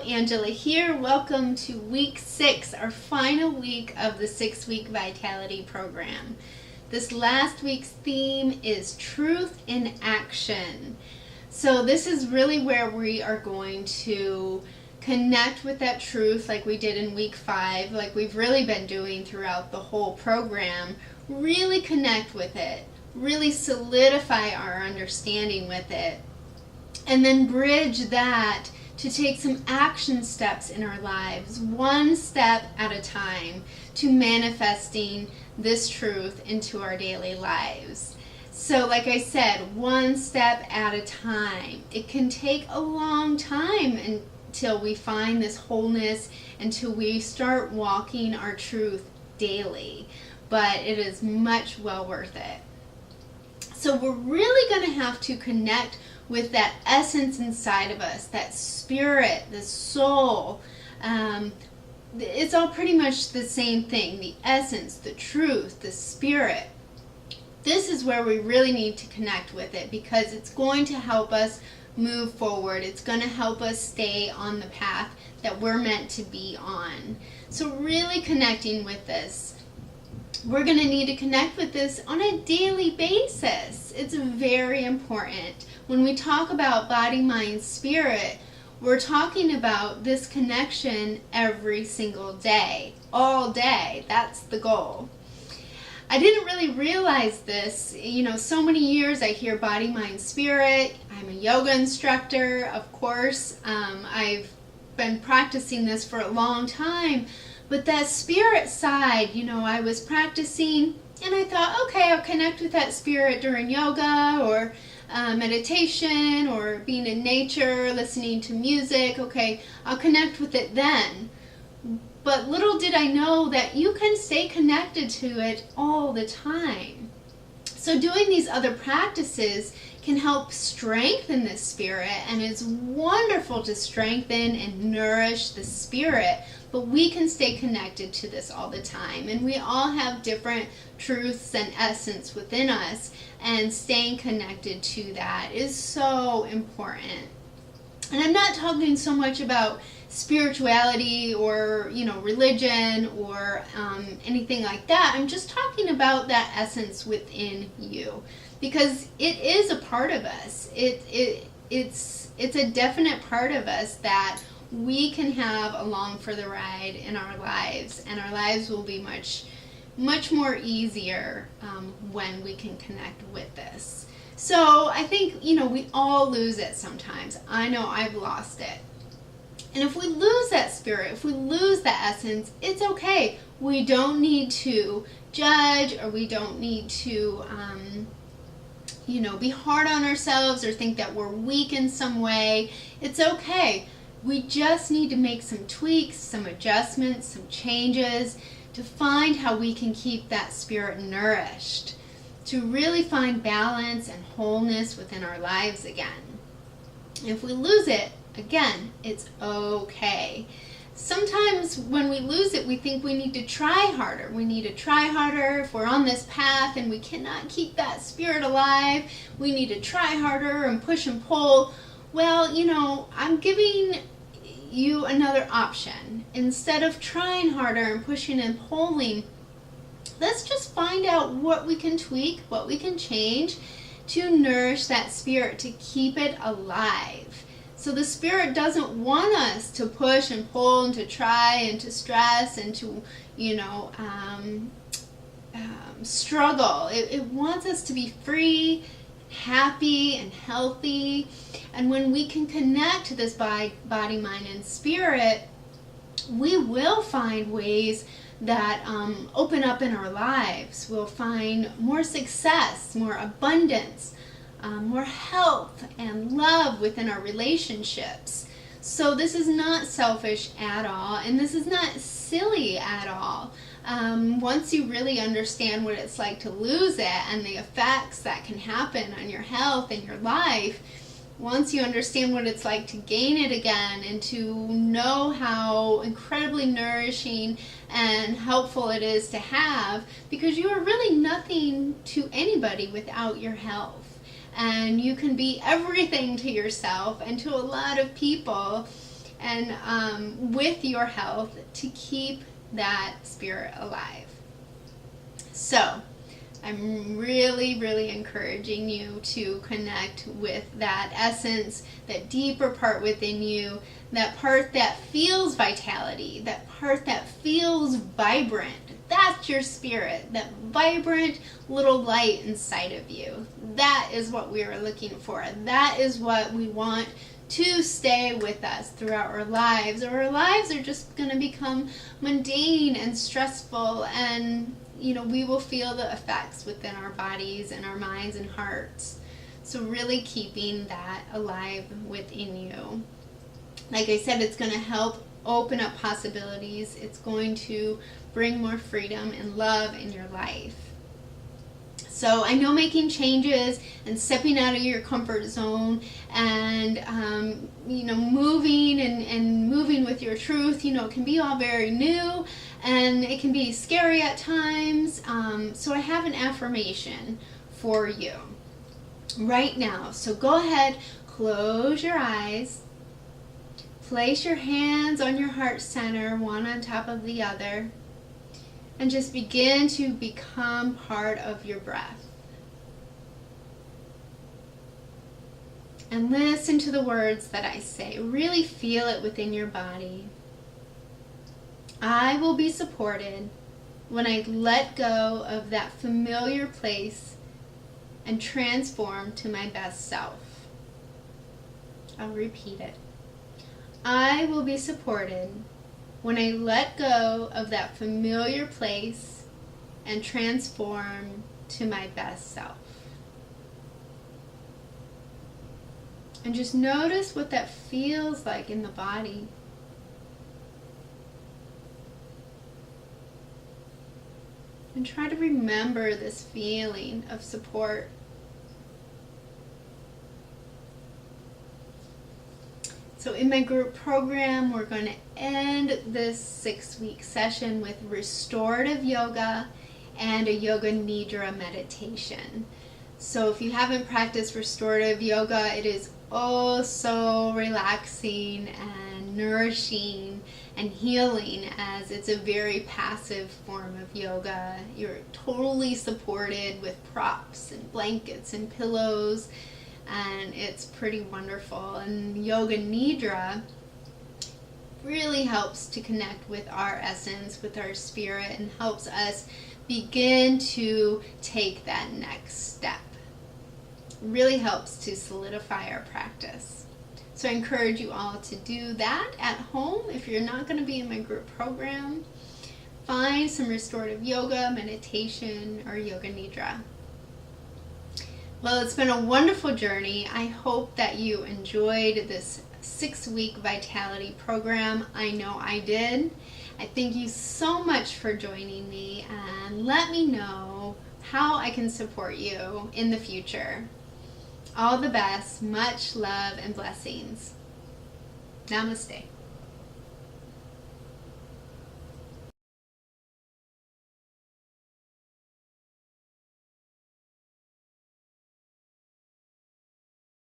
Angela here. Welcome to week 6, our final week of the 6-week Vitality program. This last week's theme is Truth in Action. So this is really where we are going to connect with that truth like we did in week 5, like we've really been doing throughout the whole program. Really connect with it, really solidify our understanding with it, and then bridge that to take some action steps in our lives, one step at a time, to manifesting this truth into our daily lives. So like I said, one step at a time. It can take a long time until we find this wholeness, until we start walking our truth daily, but it is much well worth it. So we're really going to have to connect with that essence inside of us, that spirit, the soul. It's all pretty much the same thing, the essence, the truth, the spirit. This is where we really need to connect with it, because it's going to help us move forward. It's going to help us stay on the path that we're meant to be on. So really connecting with this. We're going to need to connect with this on a daily basis. It's very important. When we talk about body, mind, spirit, we're talking about this connection every single day, all day. That's the goal. I didn't really realize this. So many years I hear body, mind, spirit. I'm a yoga instructor, of course. I've been practicing this for a long time. But that spirit side, I was practicing, and I thought, okay, I'll connect with that spirit during yoga or meditation or being in nature, listening to music. Okay, I'll connect with it then. But little did I know that you can stay connected to it all the time. So doing these other practices can help strengthen the spirit, and it's wonderful to strengthen and nourish the spirit. But we can stay connected to this all the time, and we all have different truths and essence within us, and staying connected to that is so important. And I'm not talking so much about spirituality or religion or anything like that. I'm just talking about that essence within you, because it is a part of us. It's a definite part of us that we can have along for the ride in our lives, and our lives will be much more easier when we can connect with this. So I think we all lose it sometimes. I know I've lost it. And if we lose that spirit, if we lose that essence, it's okay. We don't need to judge, or we don't need to be hard on ourselves or think that we're weak in some way. It's okay. We just need to make some tweaks, some adjustments, some changes to find how we can keep that spirit nourished, to really find balance and wholeness within our lives again. If we lose it, again, it's okay. Sometimes when we lose it, we think we need to try harder. We need to try harder. If we're on this path and we cannot keep that spirit alive, we need to try harder and push and pull. Well, I'm giving you another option. Instead of trying harder and pushing and pulling, let's just find out what we can tweak, what we can change to nourish that spirit, to keep it alive. So the spirit doesn't want us to push and pull and to try and to stress and to, struggle. It wants us to be free, happy, and healthy. And when we can connect to this body, mind, and spirit, we will find ways that open up in our lives. We'll find more success, more abundance, more health and love within our relationships. So this is not selfish at all, and this is not silly at all. Once you really understand what it's like to lose it and the effects that can happen on your health and your life, once you understand what it's like to gain it again and to know how incredibly nourishing and helpful it is to have, because you are really nothing to anybody without your health. And you can be everything to yourself and to a lot of people and with your health to keep that spirit alive. So I'm really, really encouraging you to connect with that essence, that deeper part within you, that part that feels vitality, that part that feels vibrant. That's your spirit, that vibrant little light inside of you. That is what we are looking for. That is what we want to stay with us throughout our lives. Or our lives are just going to become mundane and stressful, and we will feel the effects within our bodies and our minds and hearts. So really keeping that alive within you. Like I said, it's going to help open up possibilities. It's going to bring more freedom and love in your life. So I know making changes and stepping out of your comfort zone and moving and moving with your truth, it can be all very new and it can be scary at times. So I have an affirmation for you right now. So go ahead, close your eyes, place your hands on your heart center, one on top of the other, and just begin to become part of your breath. And listen to the words that I say. Really feel it within your body. I will be supported when I let go of that familiar place and transform to my best self. I'll repeat it. I will be supported when I let go of that familiar place and transform to my best self. And just notice what that feels like in the body. And try to remember this feeling of support. So in my group program, we're going to end this 6-week session with restorative yoga and a yoga nidra meditation. So if you haven't practiced restorative yoga, it is oh so relaxing and nourishing and healing, as it's a very passive form of yoga. You're totally supported with props and blankets and pillows, and it's pretty wonderful. And yoga nidra really helps to connect with our essence, with our spirit, and helps us begin to take that next step. Really helps to solidify our practice. So I encourage you all to do that at home. If you're not going to be in my group program, find some restorative yoga, meditation, or yoga nidra. Well, it's been a wonderful journey. I hope that you enjoyed this 6-week vitality program. I know I did. I thank you so much for joining me, and let me know how I can support you in the future. All the best, much love and blessings. Namaste.